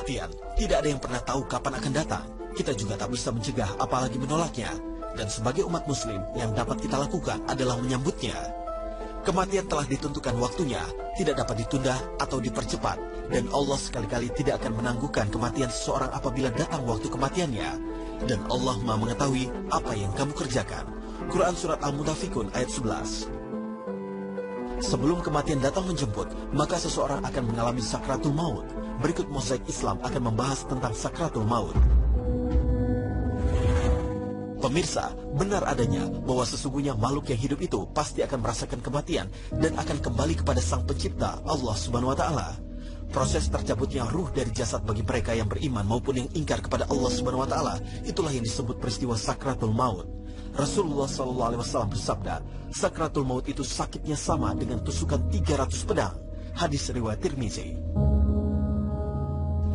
Kematian tidak ada yang pernah tahu kapan akan datang. Kita juga tak bisa mencegah apalagi menolaknya. Dan sebagai umat muslim, yang dapat kita lakukan adalah menyambutnya. Kematian telah ditentukan waktunya, tidak dapat ditunda atau dipercepat. Dan Allah sekali-kali tidak akan menangguhkan kematian seseorang apabila datang waktu kematiannya. Dan Allah Maha mengetahui apa yang kamu kerjakan. Quran Surat Al-Munafikun ayat 11. Sebelum kematian datang menjemput, maka seseorang akan mengalami sakratul maut. Berikut Mozaik Islam akan membahas tentang sakratul maut. Pemirsa, benar adanya bahwa sesungguhnya makhluk yang hidup itu pasti akan merasakan kematian dan akan kembali kepada Sang Pencipta, Allah Subhanahu wa Ta'ala. Proses tercabutnya ruh dari jasad bagi mereka yang beriman maupun yang ingkar kepada Allah Subhanahu wa Ta'ala, itulah yang disebut peristiwa sakratul maut. Rasulullah SAW bersabda, sakratul maut itu sakitnya sama dengan tusukan 300 pedang. Hadis riwayat Tirmizi.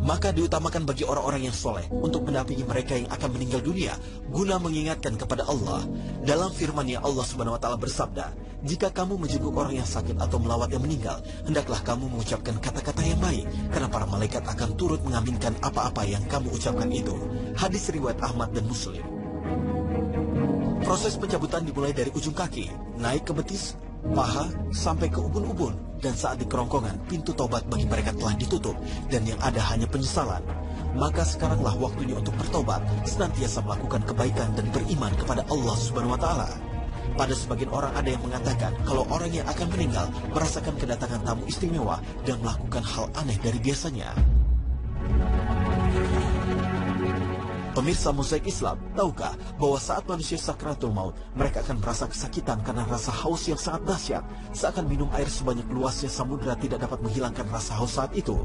Maka diutamakan bagi orang-orang yang soleh untuk mendampingi mereka yang akan meninggal dunia guna mengingatkan kepada Allah. Dalam firman-Nya Allah Subhanahu wa Ta'ala bersabda, jika kamu menjenguk orang yang sakit atau melawat yang meninggal, hendaklah kamu mengucapkan kata-kata yang baik, karena para malaikat akan turut mengaminkan apa-apa yang kamu ucapkan itu. Hadis riwayat Ahmad dan Muslim. Proses pencabutan dimulai dari ujung kaki, naik ke betis, paha, sampai ke ubun-ubun. Dan saat di kerongkongan, pintu taubat bagi mereka telah ditutup, dan yang ada hanya penyesalan. Maka sekaranglah waktunya untuk bertobat, senantiasa melakukan kebaikan dan beriman kepada Allah Subhanahu wa Ta'ala. Pada sebagian orang ada yang mengatakan kalau orang yang akan meninggal merasakan kedatangan tamu istimewa dan melakukan hal aneh dari biasanya. Pemirsa Mozaik Islam, tahukah bahwa saat manusia sakratul maut, mereka akan merasa kesakitan karena rasa haus yang sangat dahsyat, seakan minum air sebanyak luasnya samudera tidak dapat menghilangkan rasa haus saat itu.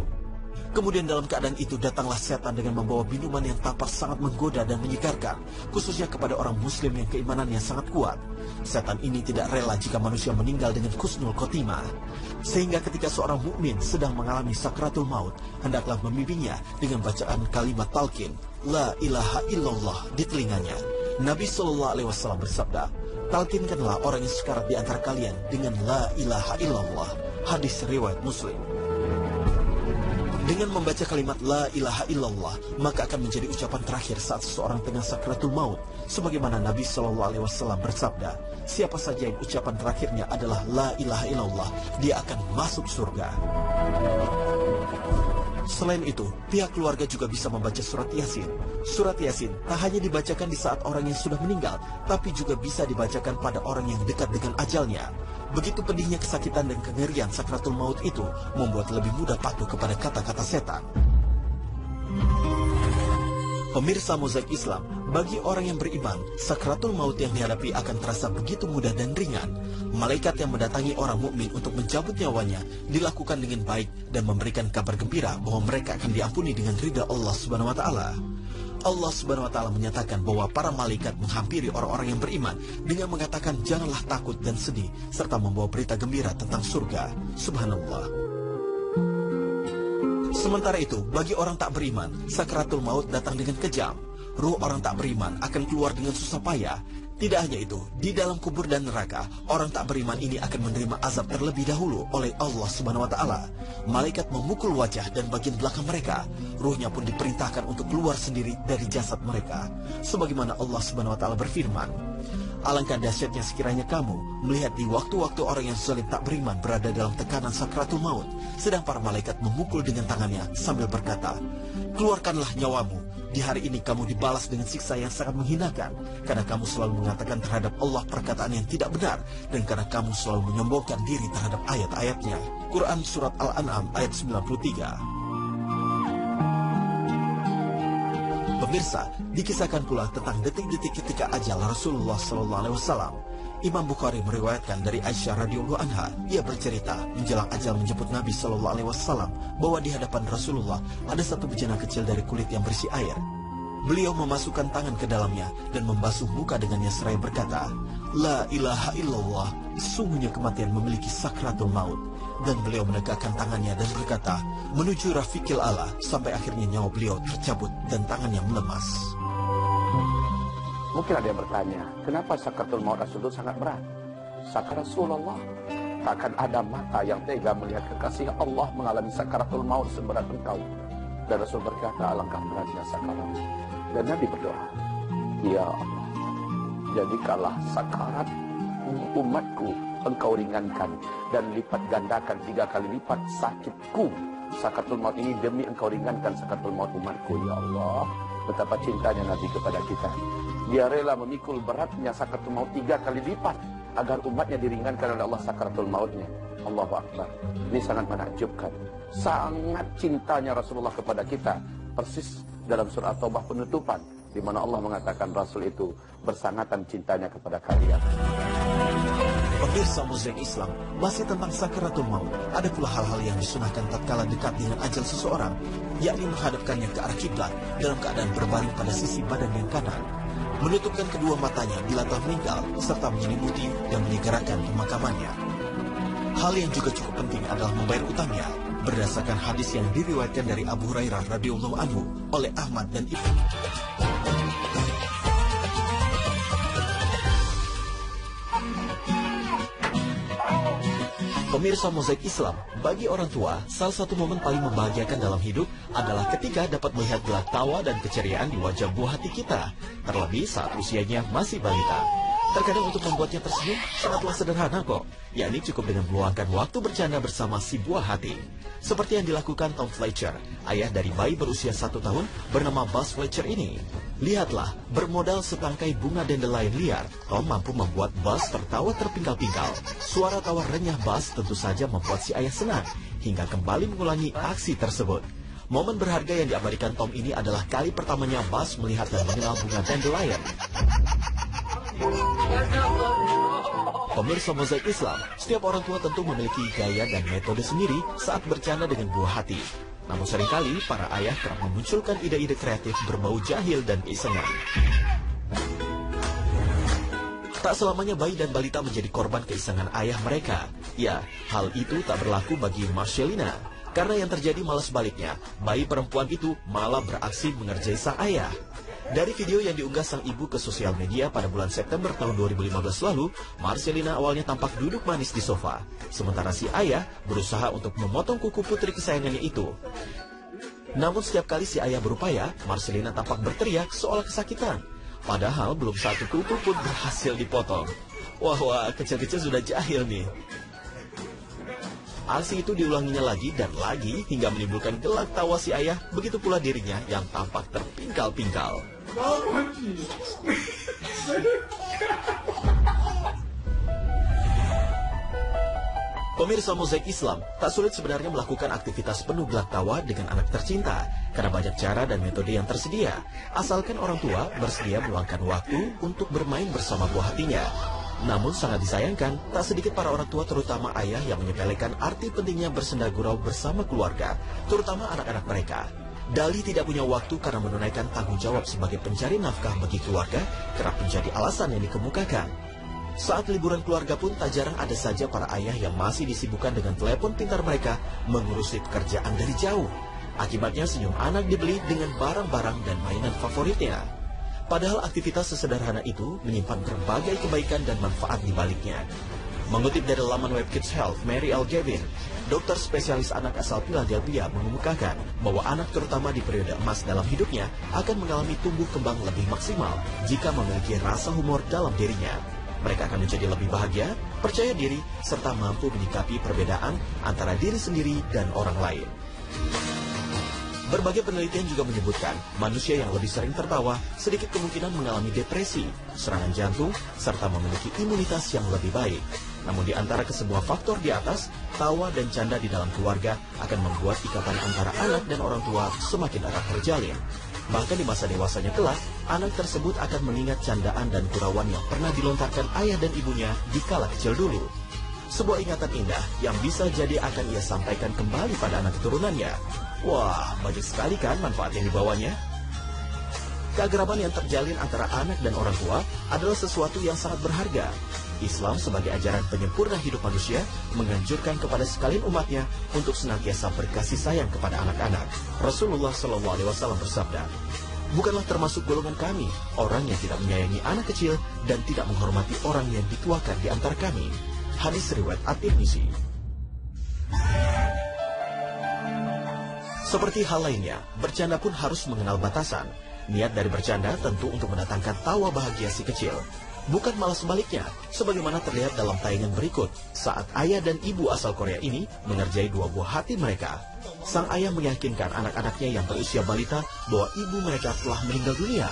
Kemudian dalam keadaan itu datanglah setan dengan membawa minuman yang tampak sangat menggoda dan menyegarkan, khususnya kepada orang muslim yang keimanannya sangat kuat. Setan ini tidak rela jika manusia meninggal dengan husnul khotimah. Sehingga ketika seorang mukmin sedang mengalami sakratul maut, hendaklah membimbingnya dengan bacaan kalimat talqin, La ilaha illallah di telinganya. Nabi SAW bersabda, talqinkanlah orang yang sekarat di antara kalian dengan La ilaha illallah. Hadis riwayat Muslim. Dengan membaca kalimat La ilaha illallah, maka akan menjadi ucapan terakhir saat seseorang tengah sakratul maut. Sebagaimana Nabi SAW bersabda, siapa saja yang ucapan terakhirnya adalah La ilaha illallah, dia akan masuk surga. Selain itu, pihak keluarga juga bisa membaca surat Yasin. Surat Yasin tak hanya dibacakan di saat orang yang sudah meninggal, tapi juga bisa dibacakan pada orang yang dekat dengan ajalnya. Begitu pedihnya kesakitan dan kengerian sakratul maut itu membuat lebih mudah patuh kepada kata-kata setan. Pemirsa Mozaik Islam, bagi orang yang beriman, sakratul maut yang dihadapi akan terasa begitu mudah dan ringan. Malaikat yang mendatangi orang mukmin untuk mencabut nyawanya dilakukan dengan baik dan memberikan kabar gembira bahwa mereka akan diampuni dengan ridha Allah Subhanahu wa Ta'ala. Allah Subhanahu wa Ta'ala menyatakan bahwa para malaikat menghampiri orang-orang yang beriman dengan mengatakan janganlah takut dan sedih, serta membawa berita gembira tentang surga. Subhanallah. Sementara itu, bagi orang tak beriman, sakratul maut datang dengan kejam. Ruh orang tak beriman akan keluar dengan susah payah. Tidak hanya itu, di dalam kubur dan neraka, orang tak beriman ini akan menerima azab terlebih dahulu oleh Allah Subhanahu wa Ta'ala. Malaikat memukul wajah dan bagian belakang mereka. Ruhnya pun diperintahkan untuk keluar sendiri dari jasad mereka. Sebagaimana Allah Subhanahu wa Ta'ala berfirman, alangkah dahsyatnya sekiranya kamu melihat di waktu-waktu orang yang zalim tak beriman berada dalam tekanan sakratul maut, sedang para malaikat memukul dengan tangannya sambil berkata, keluarkanlah nyawamu. Di hari ini kamu dibalas dengan siksa yang sangat menghinakan, karena kamu selalu mengatakan terhadap Allah perkataan yang tidak benar, dan karena kamu selalu menyombongkan diri terhadap ayat-ayatnya. Quran Surat Al-An'am ayat 93. Pemirsa, dikisahkan pula tentang detik-detik ketika ajal Rasulullah SAW. Imam Bukhari meriwayatkan dari Aisyah radhiyallahu anha, ia bercerita menjelang ajal menjemput Nabi SAW bahwa di hadapan Rasulullah ada satu bejana kecil dari kulit yang berisi air. Beliau memasukkan tangan ke dalamnya dan membasuh muka dengannya seraya berkata, La ilaha illallah, sesungguhnya kematian memiliki sakratul maut. Dan beliau menegakkan tangannya dan berkata, menuju Rafiqil A'la, sampai akhirnya nyawa beliau tercabut dan tangannya melemas. Mungkin ada yang bertanya, kenapa sakratul maut Rasulullah sangat berat? Sakrat Rasulullah, takkan ada mata yang tega melihat kekasih Allah mengalami sakratul maut seberat engkau. Dan Rasul berkata, alangkah beratnya sakarat. Dan Nabi berdoa, ya Allah, jadikanlah sakarat umatku Engkau ringankan dan lipat gandakan 3 kali lipat sakitku. Sakaratul maut ini demi Engkau ringankan sakaratul maut umatku, ya Allah. Betapa cintanya Nabi kepada kita. Dia rela memikul beratnya sakaratul maut 3 kali lipat agar umatnya diringankan oleh Allah sakaratul mautnya. Allahu Akbar. Ini sangat menakjubkan. Sangat cintanya Rasulullah kepada kita. Persis dalam surah Taubah penutupan, di mana Allah mengatakan Rasul itu bersangatan cintanya kepada kalian. Pemirsa Mozaik Islam, masih tentang sakaratul maut, ada pula hal-hal yang disunahkan tatkala dekat dengan ajal seseorang, yakni menghadapkannya ke arah kiblat dalam keadaan berbaring pada sisi badan yang kanan, menutupkan kedua matanya bila telah meninggal, serta menyelimuti dan menyegerakan pemakamannya. Hal yang juga cukup penting adalah membayar utangnya, berdasarkan hadis yang diriwayatkan dari Abu Hurairah radhiyallahu anhu oleh Ahmad dan Ibnu. Pemirsa Mozaik Islam, bagi orang tua, salah satu momen paling membahagiakan dalam hidup adalah ketika dapat melihat gelak tawa dan keceriaan di wajah buah hati kita, terlebih saat usianya masih balita. Terkadang untuk membuatnya tersenyum sangatlah sederhana kok, yakni cukup dengan meluangkan waktu bercanda bersama si buah hati. Seperti yang dilakukan Tom Fletcher, ayah dari bayi berusia 1 tahun bernama Buzz Fletcher ini. Lihatlah, bermodal setangkai bunga dandelion liar, Tom mampu membuat Buzz tertawa terpingkal-pingkal. Suara tawa renyah Buzz tentu saja membuat si ayah senang, hingga kembali mengulangi aksi tersebut. Momen berharga yang diabadikan Tom ini adalah kali pertamanya Buzz melihat dan mengenal bunga dandelion. Pemirsa Mozaik Islam, setiap orang tua tentu memiliki gaya dan metode sendiri saat bercanda dengan buah hati. Namun seringkali para ayah kerap memunculkan ide-ide kreatif berbau jahil dan keisengan. Tak selamanya bayi dan balita menjadi korban keisengan ayah mereka. Ya, hal itu tak berlaku bagi Marcelina. Karena yang terjadi malah sebaliknya, bayi perempuan itu malah beraksi mengerjai sang ayah. Dari video yang diunggah sang ibu ke sosial media pada bulan September tahun 2015 lalu, Marcelina awalnya tampak duduk manis di sofa. Sementara si ayah berusaha untuk memotong kuku putri kesayangannya itu. Namun setiap kali si ayah berupaya, Marcelina tampak berteriak seolah kesakitan. Padahal belum satu kuku pun berhasil dipotong. Wah, kecil-kecil sudah jahil nih. Aksi itu diulanginya lagi dan lagi hingga menimbulkan gelak tawa si ayah, begitu pula dirinya yang tampak terpingkal-pingkal. Pemirsa Mozaik Islam, tak sulit sebenarnya melakukan aktivitas penuh gelak tawa dengan anak tercinta, karena banyak cara dan metode yang tersedia, asalkan orang tua bersedia meluangkan waktu untuk bermain bersama buah hatinya. Namun sangat disayangkan, tak sedikit para orang tua terutama ayah yang menyepelekan arti pentingnya bersenda gurau bersama keluarga, terutama anak-anak mereka. Dali tidak punya waktu karena menunaikan tanggung jawab sebagai pencari nafkah bagi keluarga kerap menjadi alasan yang dikemukakan. Saat liburan keluarga pun tak jarang ada saja para ayah yang masih disibukkan dengan telepon pintar mereka mengurusi pekerjaan dari jauh. Akibatnya senyum anak dibeli dengan barang-barang dan mainan favoritnya. Padahal aktivitas sesederhana itu menyimpan berbagai kebaikan dan manfaat di baliknya. Mengutip dari laman web Kids Health, Mary L. Gavin, dokter spesialis anak asal Philadelphia mengemukakan bahwa anak terutama di periode emas dalam hidupnya akan mengalami tumbuh kembang lebih maksimal jika memiliki rasa humor dalam dirinya. Mereka akan menjadi lebih bahagia, percaya diri, serta mampu menyikapi perbedaan antara diri sendiri dan orang lain. Berbagai penelitian juga menyebutkan, manusia yang lebih sering tertawa sedikit kemungkinan mengalami depresi, serangan jantung, serta memiliki imunitas yang lebih baik. Namun di antara kesemua faktor di atas, tawa dan canda di dalam keluarga akan membuat ikatan antara anak dan orang tua semakin erat terjalin. Bahkan di masa dewasanya kelak, anak tersebut akan mengingat candaan dan gurauan yang pernah dilontarkan ayah dan ibunya di kala kecil dulu. Sebuah ingatan indah yang bisa jadi akan ia sampaikan kembali pada anak keturunannya. Wah, banyak sekali kan manfaat yang dibawanya. Keakraban yang terjalin antara anak dan orang tua adalah sesuatu yang sangat berharga. Islam sebagai ajaran penyempurna hidup manusia menganjurkan kepada sekalian umatnya untuk senantiasa berkasih sayang kepada anak-anak. Rasulullah SAW bersabda, "Bukanlah termasuk golongan kami orang yang tidak menyayangi anak kecil dan tidak menghormati orang yang dituakan di antara kami." Hadis riwayat At-Tirmizi. Seperti hal lainnya, bercanda pun harus mengenal batasan. Niat dari bercanda tentu untuk mendatangkan tawa bahagia si kecil. Bukan malah sebaliknya, sebagaimana terlihat dalam tayangan berikut, saat ayah dan ibu asal Korea ini mengerjai dua buah hati mereka. Sang ayah meyakinkan anak-anaknya yang berusia balita bahwa ibu mereka telah meninggal dunia.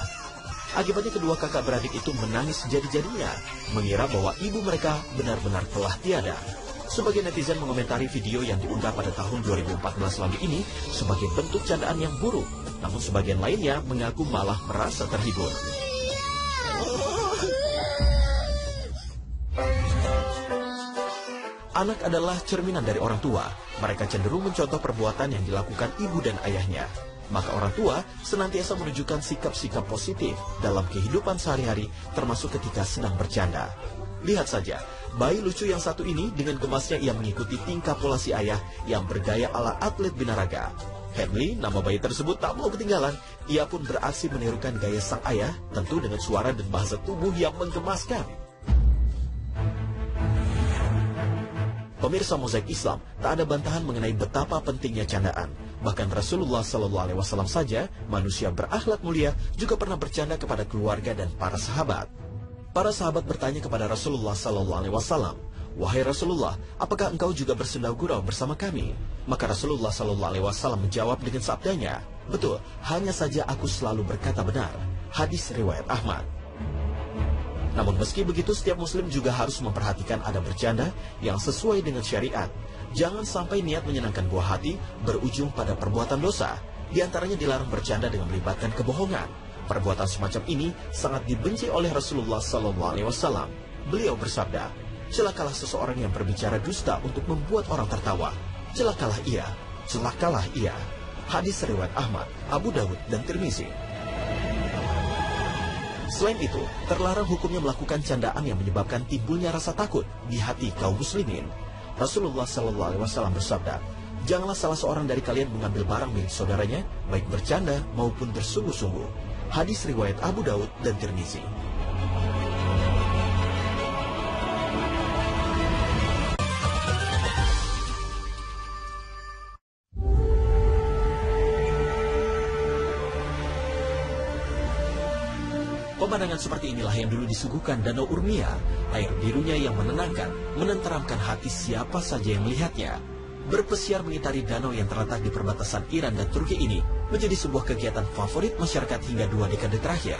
Akibatnya kedua kakak beradik itu menangis jadi-jadinya, mengira bahwa ibu mereka benar-benar telah tiada. Sebagian netizen mengomentari video yang diunggah pada tahun 2014 lalu ini sebagai bentuk candaan yang buruk, namun sebagian lainnya mengaku malah merasa terhibur. Anak adalah cerminan dari orang tua. Mereka cenderung mencontoh perbuatan yang dilakukan ibu dan ayahnya. Maka orang tua senantiasa menunjukkan sikap-sikap positif dalam kehidupan sehari-hari, termasuk ketika sedang bercanda. Lihat saja, bayi lucu yang satu ini dengan gemasnya ia mengikuti tingkah pola si ayah yang bergaya ala atlet binaraga. Henley, nama bayi tersebut tak mau ketinggalan. Ia pun beraksi menirukan gaya sang ayah, tentu dengan suara dan bahasa tubuh yang menggemaskan. Pemirsa Mozaik Islam, tak ada bantahan mengenai betapa pentingnya candaan. Bahkan Rasulullah SAW saja, manusia berakhlak mulia, juga pernah bercanda kepada keluarga dan para sahabat. Para sahabat bertanya kepada Rasulullah SAW, "Wahai Rasulullah, apakah engkau juga bersendau gurau bersama kami?" Maka Rasulullah SAW menjawab dengan sabdanya, "Betul, hanya saja aku selalu berkata benar." Hadis riwayat Ahmad. Namun meski begitu, setiap muslim juga harus memperhatikan adab bercanda yang sesuai dengan syariat. Jangan sampai niat menyenangkan buah hati berujung pada perbuatan dosa. Di antaranya dilarang bercanda dengan melibatkan kebohongan. Perbuatan semacam ini sangat dibenci oleh Rasulullah SAW. Beliau bersabda, "Celakalah seseorang yang berbicara dusta untuk membuat orang tertawa. Celakalah ia, celakalah ia." Hadis riwayat Ahmad, Abu Dawud, dan Tirmizi. Selain itu, terlarang hukumnya melakukan candaan yang menyebabkan timbulnya rasa takut di hati kaum muslimin. Rasulullah SAW bersabda, "Janganlah salah seorang dari kalian mengambil barang milik saudaranya, baik bercanda maupun bersungguh-sungguh." Hadis riwayat Abu Dawud dan Tirmizi. Pemandangan seperti inilah yang dulu disuguhkan Danau Urmia. Air birunya yang menenangkan, menenteramkan hati siapa saja yang melihatnya. Berpesiar mengitari danau yang terletak di perbatasan Iran dan Turki ini menjadi sebuah kegiatan favorit masyarakat hingga 2 dekade terakhir.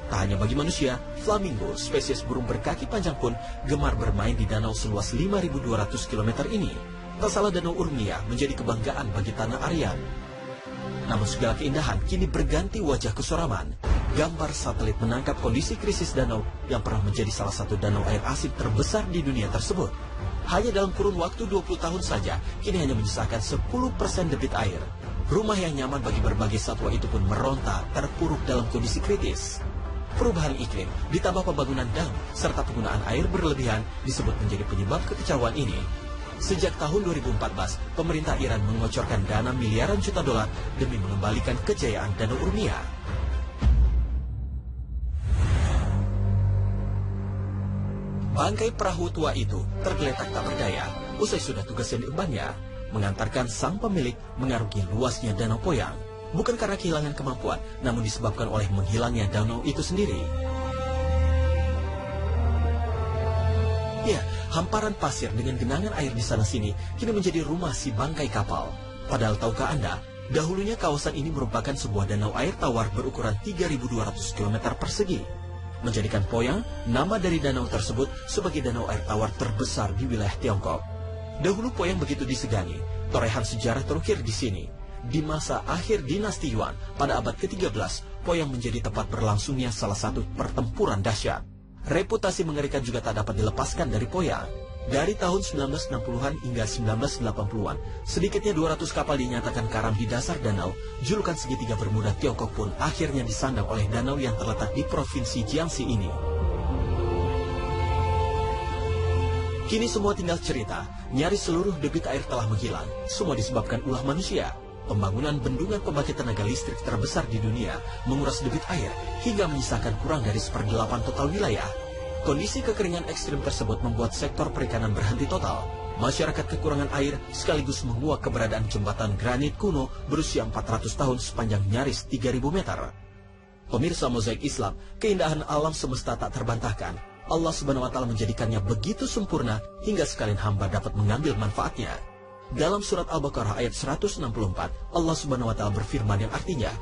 Tak hanya bagi manusia, flamingo, spesies burung berkaki panjang pun gemar bermain di danau seluas 5.200 km ini. Tak salah, Danau Urmia menjadi kebanggaan bagi tanah Aryan. Namun segala keindahan kini berganti wajah kesuraman. Gambar satelit menangkap kondisi krisis danau yang pernah menjadi salah satu danau air asin terbesar di dunia tersebut. Hanya dalam kurun waktu 20 tahun saja, kini hanya menyisakan 10% debit air. Rumah yang nyaman bagi berbagai satwa itu pun meronta, terpuruk dalam kondisi kritis. Perubahan iklim, ditambah pembangunan dam, serta penggunaan air berlebihan disebut menjadi penyebab kekecauan ini. Sejak tahun 2014, pemerintah Iran mengocorkan dana miliaran juta dolar demi mengembalikan kejayaan Danau Urmia. Bangkai perahu tua itu tergeletak tak berdaya usai sudah tugas yang diembannya, mengantarkan sang pemilik mengarungi luasnya Danau Poyang. Bukan karena kehilangan kemampuan, namun disebabkan oleh menghilangnya danau itu sendiri. Ya, hamparan pasir dengan genangan air di sana-sini kini menjadi rumah si bangkai kapal. Padahal tahukah Anda, dahulunya kawasan ini merupakan sebuah danau air tawar berukuran 3.200 km persegi. Menjadikan Poyang nama dari danau tersebut sebagai danau air tawar terbesar di wilayah Tiongkok. Dahulu Poyang begitu disegani, torehan sejarah terukir di sini. Di masa akhir dinasti Yuan pada abad ke-13, Poyang menjadi tempat berlangsungnya salah satu pertempuran dahsyat. Reputasi mengerikan juga tak dapat dilepaskan dari Poyang. Dari tahun 1960-an hingga 1980-an, sedikitnya 200 kapal dinyatakan karam di dasar danau. Julukan segitiga Bermuda Tiongkok pun akhirnya disandang oleh danau yang terletak di provinsi Jiangxi ini. Kini semua tinggal cerita, nyaris seluruh debit air telah menghilang. Semua disebabkan ulah manusia. Pembangunan bendungan pembangkit tenaga listrik terbesar di dunia menguras debit air hingga menyisakan kurang dari 1/8 total wilayah. Kondisi kekeringan ekstrim tersebut membuat sektor perikanan berhenti total. masyarakat kekurangan air sekaligus menguak keberadaan jembatan granit kuno berusia 400 tahun sepanjang nyaris 3.000 meter. Pemirsa Mozaik Islam, keindahan alam semesta tak terbantahkan. Allah Subhanahu wa Ta'ala menjadikannya begitu sempurna hingga sekalian hamba dapat mengambil manfaatnya. Dalam surat Al-Baqarah ayat 164, Allah Subhanahu wa Ta'ala berfirman yang artinya,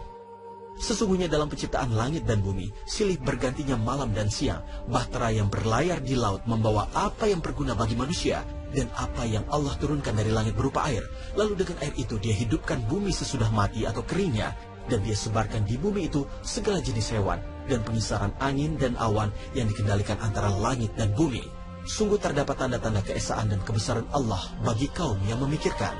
sesungguhnya dalam penciptaan langit dan bumi, silih bergantinya malam dan siang, bahtera yang berlayar di laut membawa apa yang berguna bagi manusia, dan apa yang Allah turunkan dari langit berupa air. Lalu dengan air itu dia hidupkan bumi sesudah mati atau keringnya, dan dia sebarkan di bumi itu segala jenis hewan, dan pengisaran angin dan awan yang dikendalikan antara langit dan bumi. Sungguh terdapat tanda-tanda keesaan dan kebesaran Allah bagi kaum yang memikirkan.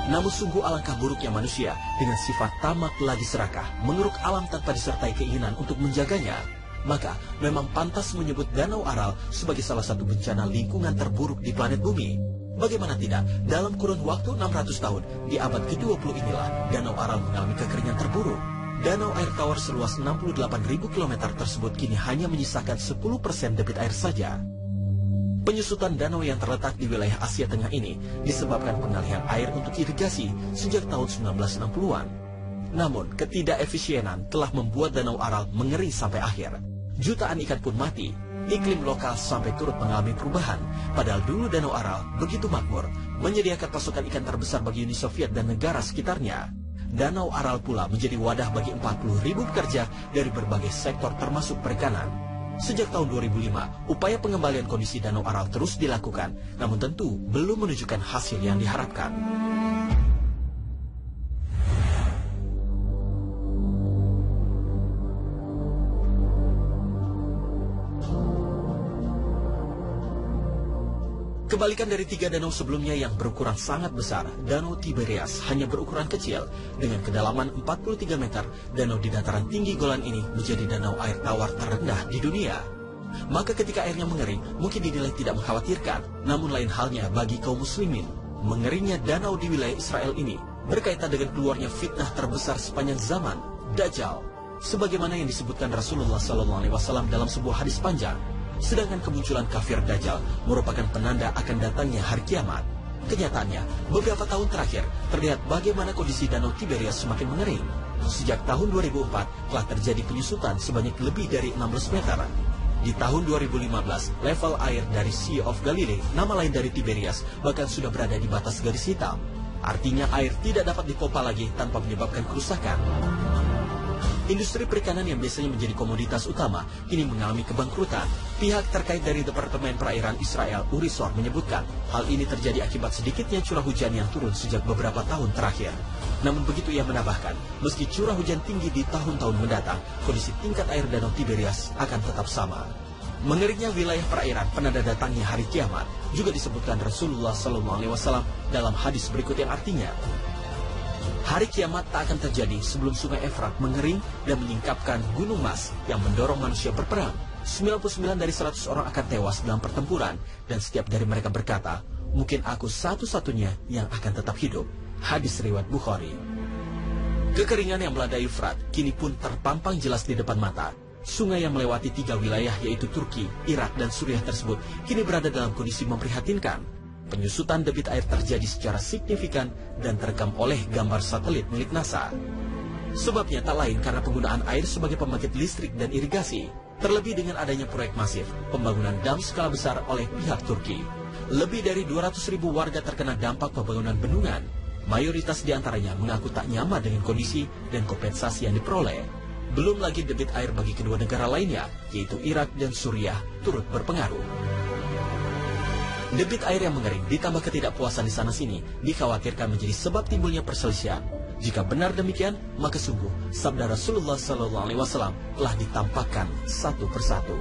Namun sungguh alangkah buruknya manusia dengan sifat tamak lagi serakah, mengeruk alam tanpa disertai keinginan untuk menjaganya. Maka memang pantas menyebut Danau Aral sebagai salah satu bencana lingkungan terburuk di planet bumi. Bagaimana tidak, dalam kurun waktu 600 tahun, di abad ke-20 inilah Danau Aral mengalami kekeringan terburuk. Danau air tawar seluas 68.000 km tersebut kini hanya menyisakan 10% debit air saja. Penyusutan danau yang terletak di wilayah Asia Tengah ini disebabkan pengalihan air untuk irigasi sejak tahun 1960-an. Namun, ketidakefisienan telah membuat Danau Aral mengering sampai akhir. Jutaan ikan pun mati. Iklim lokal sampai turut mengalami perubahan. Padahal dulu Danau Aral begitu makmur, menyediakan pasokan ikan terbesar bagi Uni Soviet dan negara sekitarnya. Danau Aral pula menjadi wadah bagi 40.000 pekerja dari berbagai sektor termasuk perikanan. Sejak tahun 2005, upaya pengembalian kondisi Danau Aral terus dilakukan, namun tentu belum menunjukkan hasil yang diharapkan. Kebalikan dari 3 danau sebelumnya yang berukuran sangat besar, Danau Tiberias hanya berukuran kecil. Dengan kedalaman 43 meter, danau di dataran tinggi Golan ini menjadi danau air tawar terendah di dunia. Maka ketika airnya mengering, mungkin dinilai tidak mengkhawatirkan, namun lain halnya bagi kaum muslimin. Mengeringnya danau di wilayah Israel ini berkaitan dengan keluarnya fitnah terbesar sepanjang zaman, Dajjal. Sebagaimana yang disebutkan Rasulullah SAW dalam sebuah hadis panjang. Sedangkan kemunculan kafir Dajjal merupakan penanda akan datangnya hari kiamat. Kenyataannya, beberapa tahun terakhir terlihat bagaimana kondisi Danau Tiberias semakin mengering. Sejak tahun 2004 telah terjadi penyusutan sebanyak lebih dari 16 meter. Di tahun 2015, level air dari Sea of Galilee, nama lain dari Tiberias, bahkan sudah berada di batas garis hitam. Artinya air tidak dapat dipompa lagi tanpa menyebabkan kerusakan. Industri perikanan yang biasanya menjadi komoditas utama kini mengalami kebangkrutan. Pihak terkait dari Departemen Perairan Israel, Urisor, menyebutkan hal ini terjadi akibat sedikitnya curah hujan yang turun sejak beberapa tahun terakhir. Namun begitu ia menambahkan, meski curah hujan tinggi di tahun-tahun mendatang, kondisi tingkat air Danau Tiberias akan tetap sama. Mengeringnya wilayah perairan penanda datangnya hari kiamat juga disebutkan Rasulullah SAW dalam hadis berikut yang artinya, hari kiamat tak akan terjadi sebelum sungai Efrat mengering dan menyingkapkan gunung Mas yang mendorong manusia berperang. 99 dari 100 orang akan tewas dalam pertempuran, dan setiap dari mereka berkata, mungkin aku satu-satunya yang akan tetap hidup. Hadis riwayat Bukhari. Kekeringan yang melanda Efrat kini pun terpampang jelas di depan mata. Sungai yang melewati 3 wilayah yaitu Turki, Irak, dan Suriah tersebut kini berada dalam kondisi memprihatinkan. Penyusutan debit air terjadi secara signifikan dan terekam oleh gambar satelit milik NASA. Sebabnya tak lain karena penggunaan air sebagai pembangkit listrik dan irigasi. Terlebih dengan adanya proyek masif, pembangunan dam skala besar oleh pihak Turki. Lebih dari 200.000 warga terkena dampak pembangunan bendungan. Mayoritas diantaranya mengaku tak nyaman dengan kondisi dan kompensasi yang diperoleh. Belum lagi debit air bagi kedua negara lainnya, yaitu Irak dan Suriah, turut berpengaruh. Debit air yang mengering ditambah ketidakpuasan di sana-sini dikhawatirkan menjadi sebab timbulnya perselisihan. Jika benar demikian, maka sungguh sabda Rasulullah SAW telah ditampakkan satu persatu.